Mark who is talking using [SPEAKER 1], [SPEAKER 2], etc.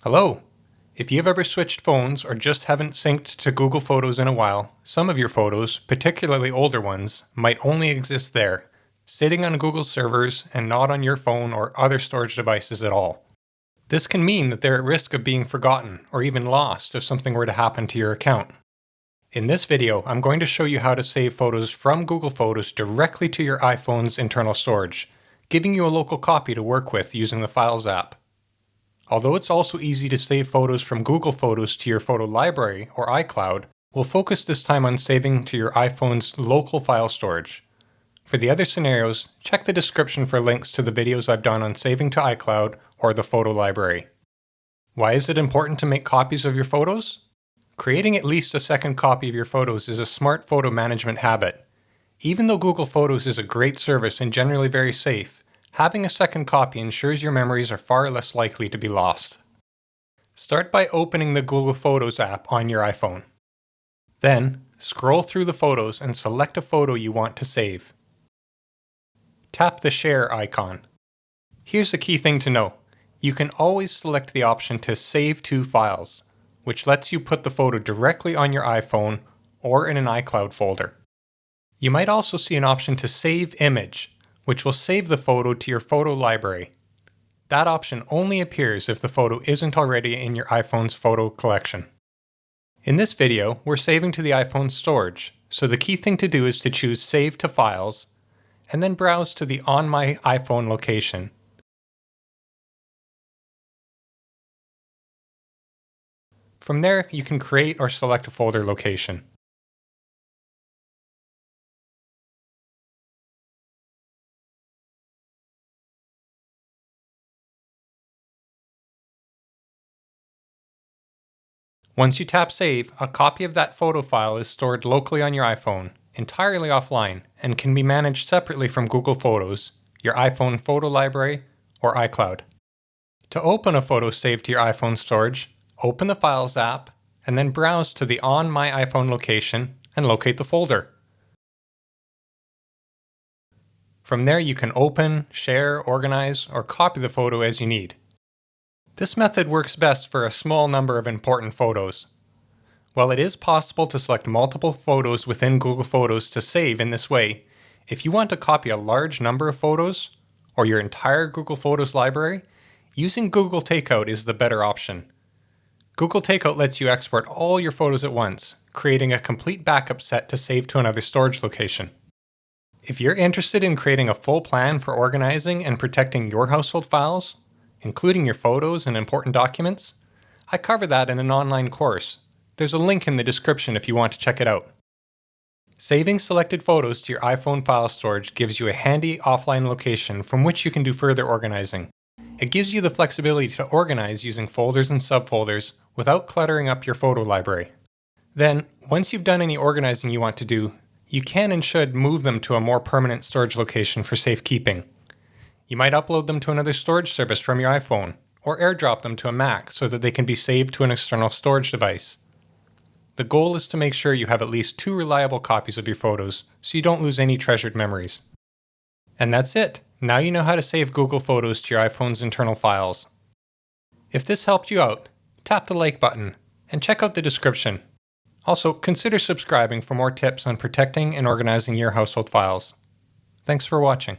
[SPEAKER 1] Hello! If you've ever switched phones or just haven't synced to Google Photos in a while, some of your photos, particularly older ones, might only exist there, sitting on Google servers and not on your phone or other storage devices at all. This can mean that they're at risk of being forgotten or even lost if something were to happen to your account. In this video, I'm going to show you how to save photos from Google Photos directly to your iPhone's internal storage, giving you a local copy to work with using the Files app. Although it's also easy to save photos from Google Photos to your photo library or iCloud, we'll focus this time on saving to your iPhone's local file storage. For the other scenarios, check the description for links to the videos I've done on saving to iCloud or the photo library. Why is it important to make copies of your photos? Creating at least a second copy of your photos is a smart photo management habit. Even though Google Photos is a great service and generally very safe, having a second copy ensures your memories are far less likely to be lost. Start by opening the Google Photos app on your iPhone. Then, scroll through the photos and select a photo you want to save. Tap the Share icon. Here's a key thing to know. You can always select the option to Save to Files, which lets you put the photo directly on your iPhone or in an iCloud folder. You might also see an option to Save Image, which will save the photo to your photo library. That option only appears if the photo isn't already in your iPhone's photo collection. In this video, we're saving to the iPhone's storage, so the key thing to do is to choose Save to Files, and then browse to the On My iPhone location. From there, you can create or select a folder location. Once you tap Save, a copy of that photo file is stored locally on your iPhone, entirely offline, and can be managed separately from Google Photos, your iPhone photo library, or iCloud. To open a photo saved to your iPhone storage, open the Files app, and then browse to the On My iPhone location and locate the folder. From there, you can open, share, organize, or copy the photo as you need. This method works best for a small number of important photos. While it is possible to select multiple photos within Google Photos to save in this way, if you want to copy a large number of photos, or your entire Google Photos library, using Google Takeout is the better option. Google Takeout lets you export all your photos at once, creating a complete backup set to save to another storage location. If you're interested in creating a full plan for organizing and protecting your household files, including your photos and important documents, I cover that in an online course. There's a link in the description if you want to check it out. Saving selected photos to your iPhone file storage gives you a handy offline location from which you can do further organizing. It gives you the flexibility to organize using folders and subfolders without cluttering up your photo library. Then, once you've done any organizing you want to do, you can and should move them to a more permanent storage location for safekeeping. You might upload them to another storage service from your iPhone, or AirDrop them to a Mac so that they can be saved to an external storage device. The goal is to make sure you have at least 2 reliable copies of your photos so you don't lose any treasured memories. And that's it! Now you know how to save Google Photos to your iPhone's internal files. If this helped you out, tap the like button and check out the description. Also, consider subscribing for more tips on protecting and organizing your household files. Thanks for watching.